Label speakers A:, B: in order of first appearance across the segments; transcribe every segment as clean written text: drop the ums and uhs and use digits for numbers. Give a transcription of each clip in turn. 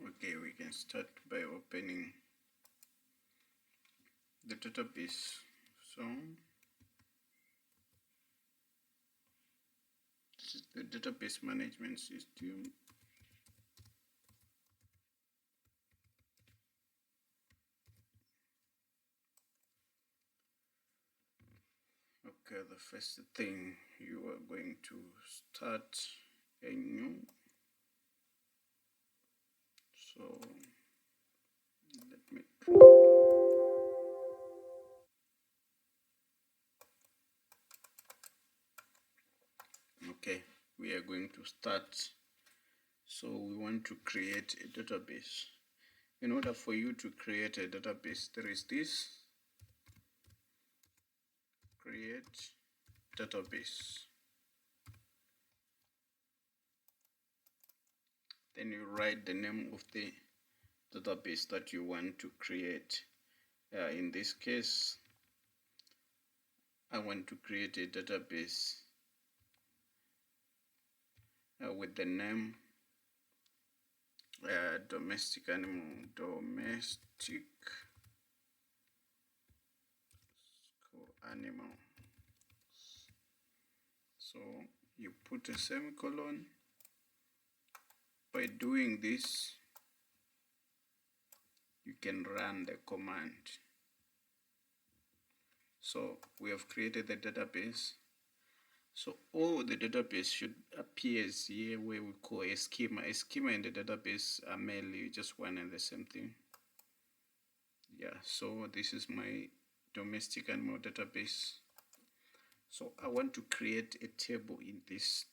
A: Okay, we can start by opening the database. So this is the database management system. Okay, the first thing, you are going to start a new. So let me drag. Okay, we are going to start. So we want to create a database. In order for you to create a database, there is this create database. Then you write the name of the database that you want to create. In this case, I want to create a database with the name domestic animal, animal. So you put a semicolon. By doing this, you can run the command. So we have created the database. So all the database should appear here where we call a schema. A schema and the database are mainly just one and the same thing. Yeah, so this is my domestic animal database. So I want to create a table in this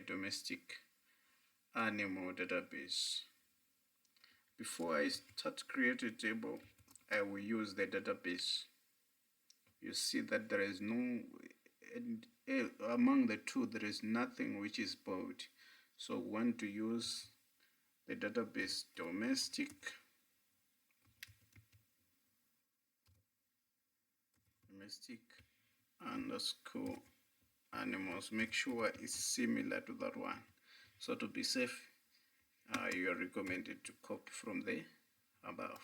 A: domestic animal database. Before I start creating a table, I will use the database. You see that there is no, among the two, there is nothing which is bold. So we want to use the database domestic underscore animals. Make sure it's similar to that one. So to be safe, you are recommended to copy from the above.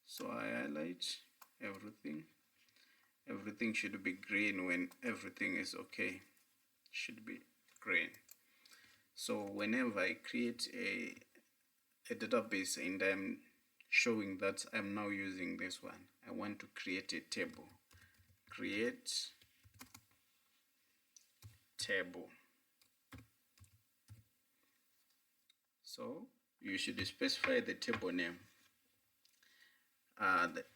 A: So I highlight everything. Everything should be green when everything is okay. Should be green. So whenever I create a database and I'm showing that I'm now using this one, I want to create a table. Create table. So you should specify the table name.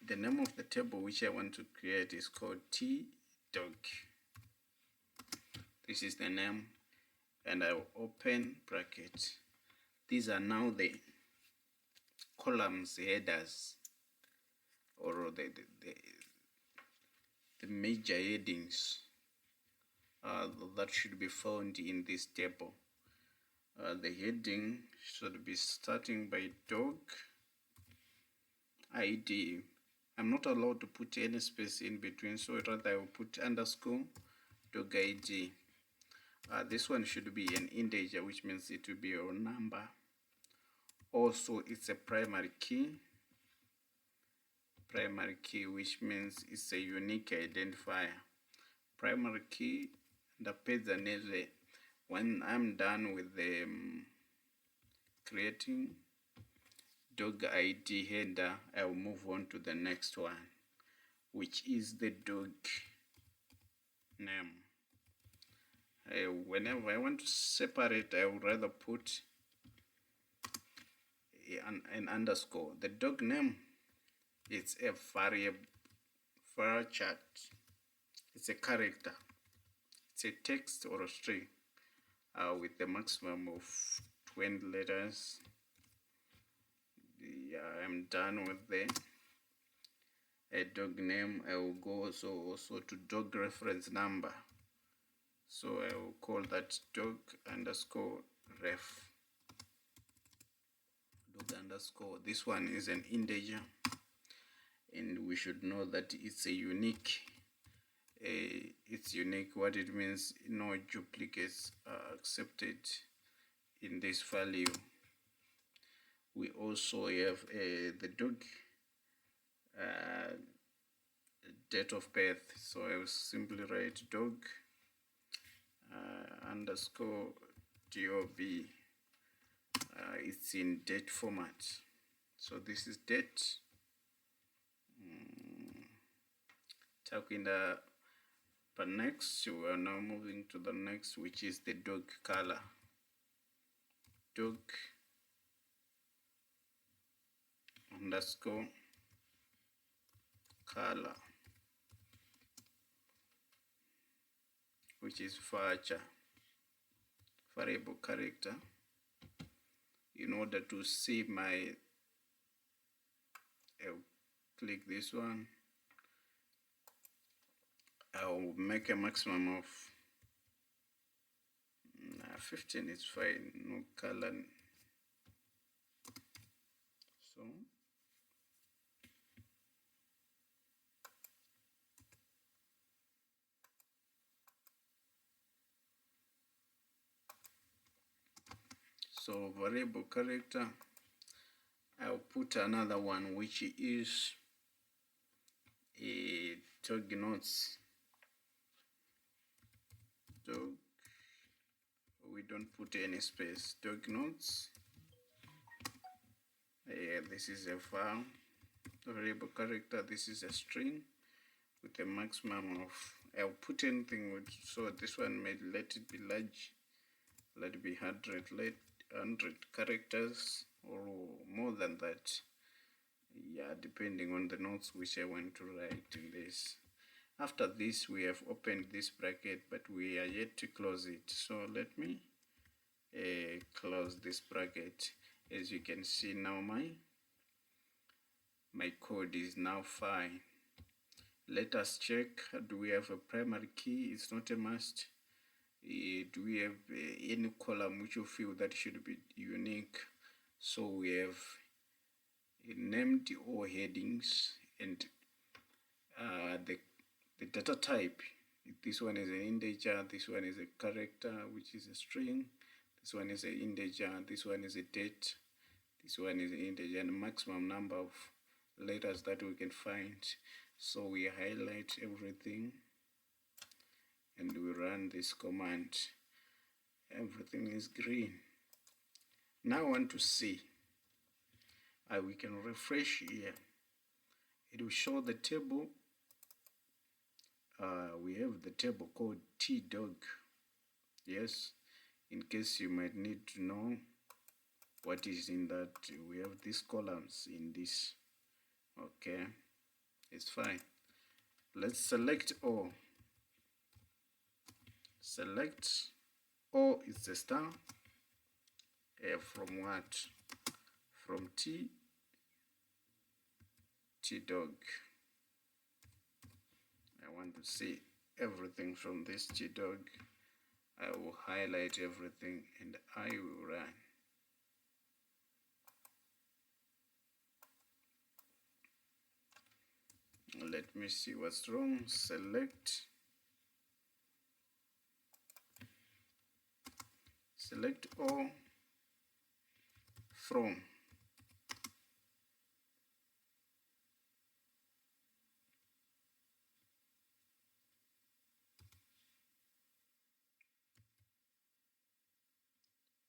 A: The name of the table which I want to create is called T-Dog. This is the name, and I will open bracket. These are now the columns headers, or the major headings that should be found in this table. The heading should be starting by dog ID. I'm not allowed to put any space in between, so rather I will put underscore dog ID. This one should be an integer, which means it will be your number. Also, it's a primary key, which means it's a unique identifier. Primary key, the page and when I'm done with the creating dog ID header, I will move on to the next one, which is the dog name. Whenever I want to separate, I would rather put an underscore. The dog name, it's a variable, varchar. It's a character. It's a text or a string with the maximum of 20 letters. I'm done with the dog name. I will go also to dog reference number. So I will call that dog underscore ref. Dog underscore. This one is an integer, and we should know that it's a unique. It's unique. What it means, no duplicates are accepted in this value. We also have the dog date of birth. So I will simply write dog underscore DOB. It's in date format. So this is date. Takwinda. But next, we are now moving to the next, which is the dog color. Dog underscore color, which is varchar, variable character. In order to see my, I'll click this one. I'll make a maximum of 15 is fine, no color. So variable character, I'll put another one which is a dog notes. Dog, we don't put any space. Dog notes. This is a file. Variable character, this is a string with a maximum of, I'll put anything with, so this one may let it be large, let it be 100 characters or more than that. Yeah, depending on the notes which I want to write in this. After this, we have opened this bracket, but we are yet to close it. So let me close this bracket. As you can see now, my code is now fine. Let us check, do we have a primary key? It's not a must. Do we have any column which you feel that should be unique? So we have named all headings and the data type. This one is an integer, this one is a character, which is a string, this one is an integer, this one is a date, this one is an integer, and maximum number of letters that we can find. So we highlight everything and we run this command. Everything is green. Now I want to see. We can refresh here. It will show the table. We have the table called tdog. Yes, in case you might need to know what is in that, we have these columns in this. Okay, it's fine. Let's select all. Select all is the star. From what? From tdog. I want to see everything from this tdog. I will highlight everything and I will run. Let me see what's wrong. Select all from.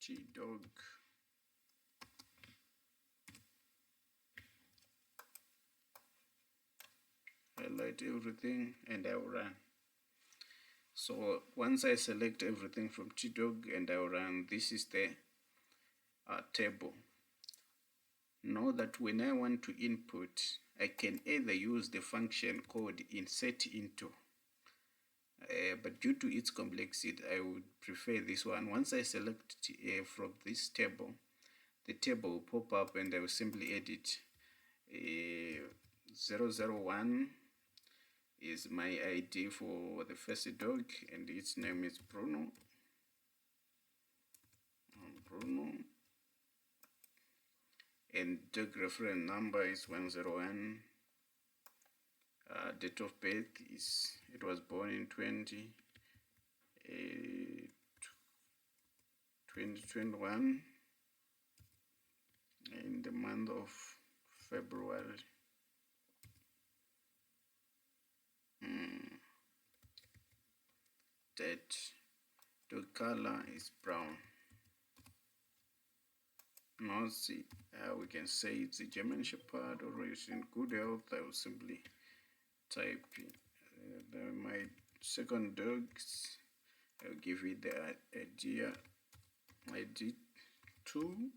A: Tdog. Highlight everything and I will run. So once I select everything from tdog and I will run, this is the table. Know that when I want to input, I can either use the function called insert into, but due to its complexity, I would prefer this one. Once I select from this table, the table will pop up and I will simply edit 001 is my ID for the first dog and its name is Bruno. And dog reference number is 101. Date of birth is, it was born in 2021, and the month of February. That the color is brown. Now see, we can say it's a German Shepherd or it's in good health. I will simply type my second dog. I'll give it the idea ID2.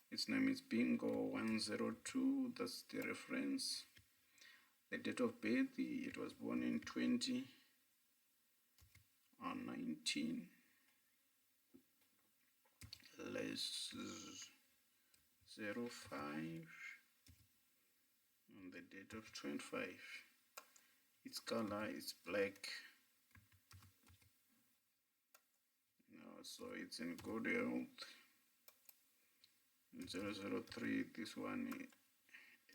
A: Its name is Bingo 102. That's the reference. The date of birth, it was born in 2019. Let's 05 on the date of 25. Its color is black. So it's in good health. 003, this one,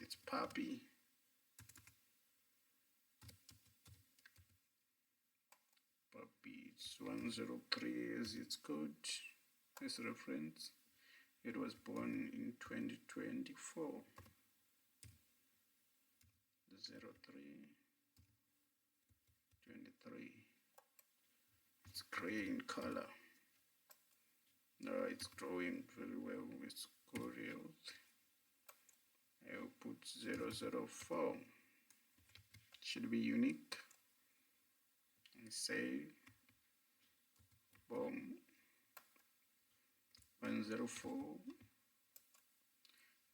A: it's puppy. It's 103 as its code, as reference. It was born in 2024. 0323. It's gray in color. It's growing very well with good health. I will put 004. Should be unique. And save. Boom. 104.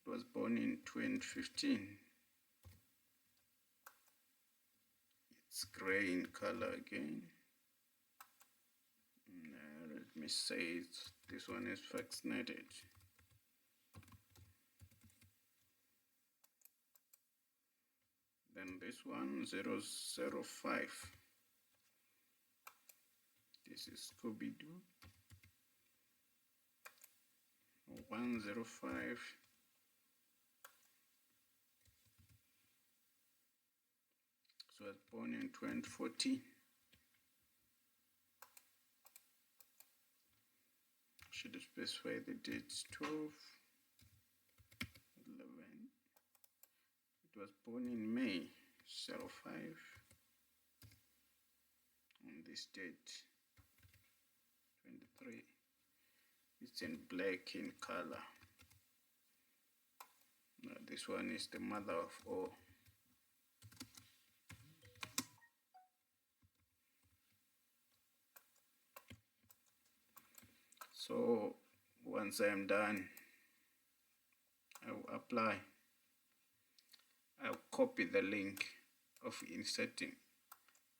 A: It was born in 2015. It's gray in color again. Let me say this one is vaccinated. Then this one 005. This is Scooby-Doo. 105. So I was born in 2014. Should specify the dates 12, 11. It was born in May 05 on this date 23. It's in black in color. Now this one is the mother of all. So once I am done, I will apply. I'll copy the link of inserting.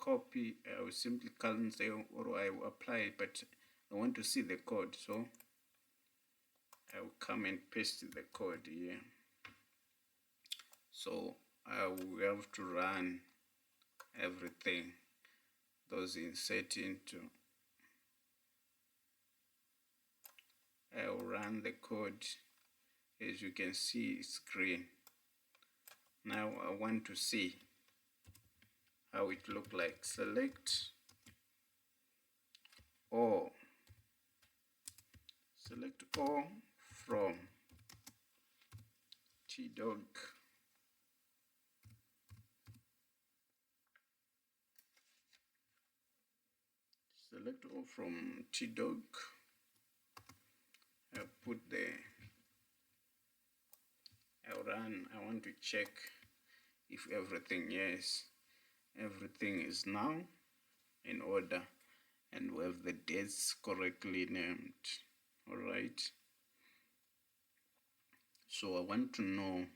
A: Copy, I will simply cancel or I will apply it, but I want to see the code, so I will come and paste the code here. So I will have to run everything, those insert into. I will run the code. As you can see, it's green. Now I want to see how it look like. Select all. Select all from T-Dog. Select all from T-Dog. I'll put I'll run. I want to check if everything, yes, everything is now in order and we have the dates correctly named. All right. So I want to know,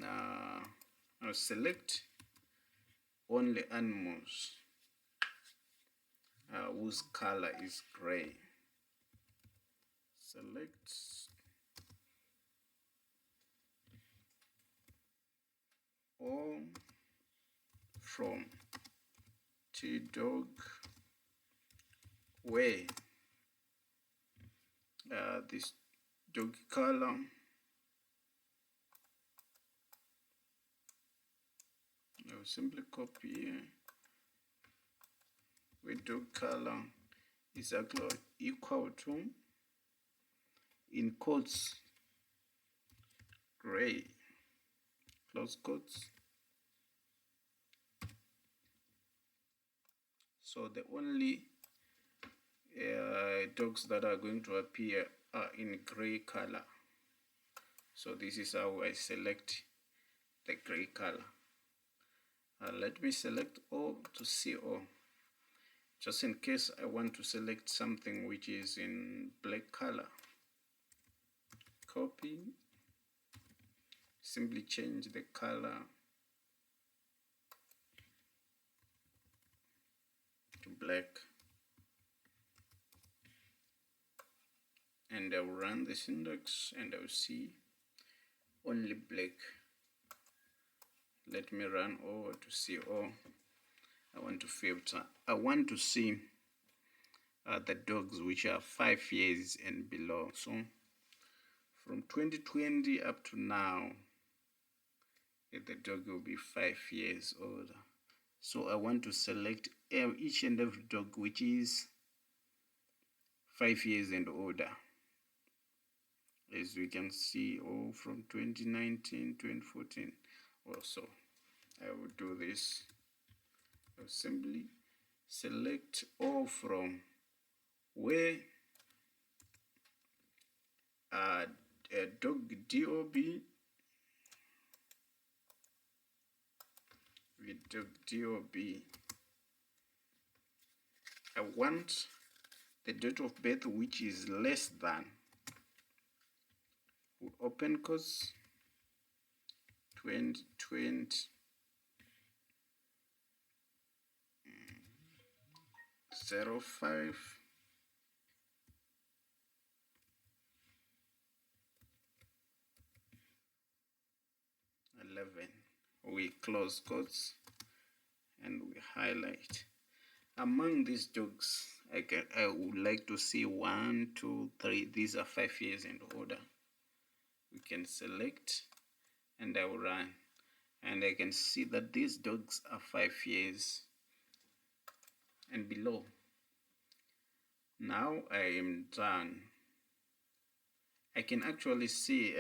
A: I'll select only animals whose color is gray. Select all from T-Dog where this dog color I will simply copy here where dog color is equal to, in quotes, gray, close quotes. So the only dogs that are going to appear are in gray color. So this is how I select the gray color. Let me select all to see all, just in case I want to select something which is in black color. Copy, simply change the color to black, and I will run the syntax and I will see only black. Let me run over to see all. I want to filter. I want to see the dogs which are 5 years and below. So from 2020 up to now, the dog will be 5 years old. So I want to select each and every dog which is 5 years and older. As we can see, all from 2019, 2014 also. I will do this. I will simply select all from where dog DOB with dog DOB. I want the date of birth which is less than, we open quotes, 2020 05 11. We close quotes and we highlight. Among these dogs, I would like to see 1, 2, 3. These are 5 years and older. We can select and I will run, and I can see that these dogs are 5 years and below. Now I am done. I can actually see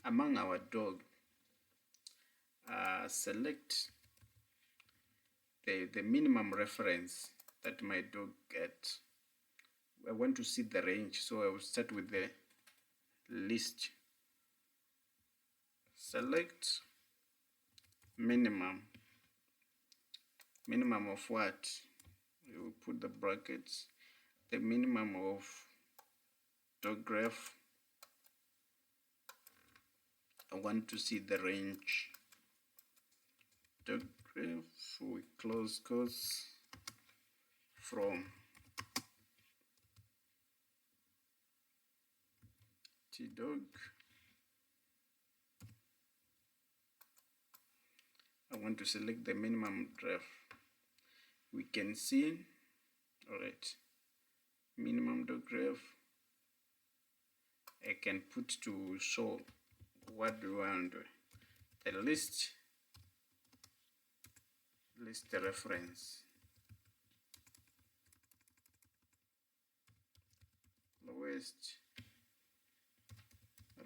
A: among our dog, select the minimum reference that my dog gets. I want to see the range, so I will start with the list. Select minimum. Minimum of what? You will put the brackets. The minimum of dog graph. I want to see the range. Dog graph, we close quotes, from T-dog. I want to select the minimum graph. We can see, all right, minimum dog graph. I can put to show what do I want. The list the reference. Lowest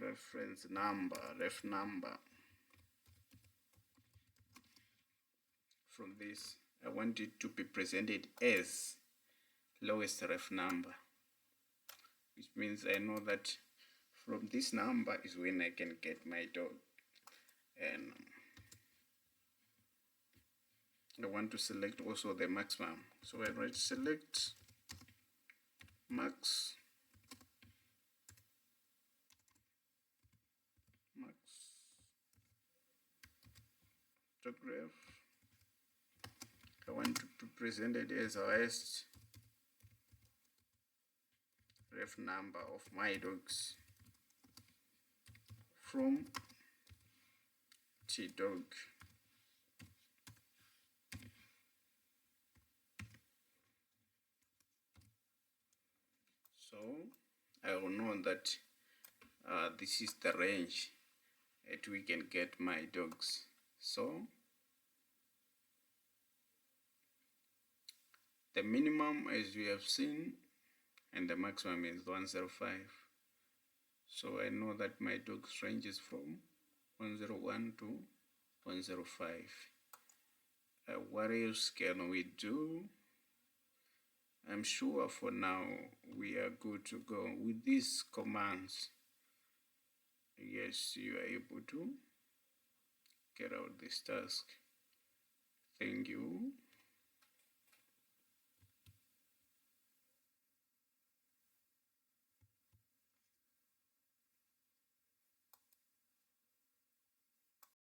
A: reference number, ref number. From this, I want it to be presented as lowest ref number, which means I know that from this number is when I can get my dog. And I want to select also the maximum. So I write select max dog graph. I want to be presented as highest ref number of my dogs from T-dog. So I will know that this is the range that we can get my dogs. So the minimum, as we have seen, and the maximum is 105. So I know that my docs ranges from 101 to 105. What else can we do? I'm sure for now we are good to go with these commands. Yes, you are able to get out this task. Thank you.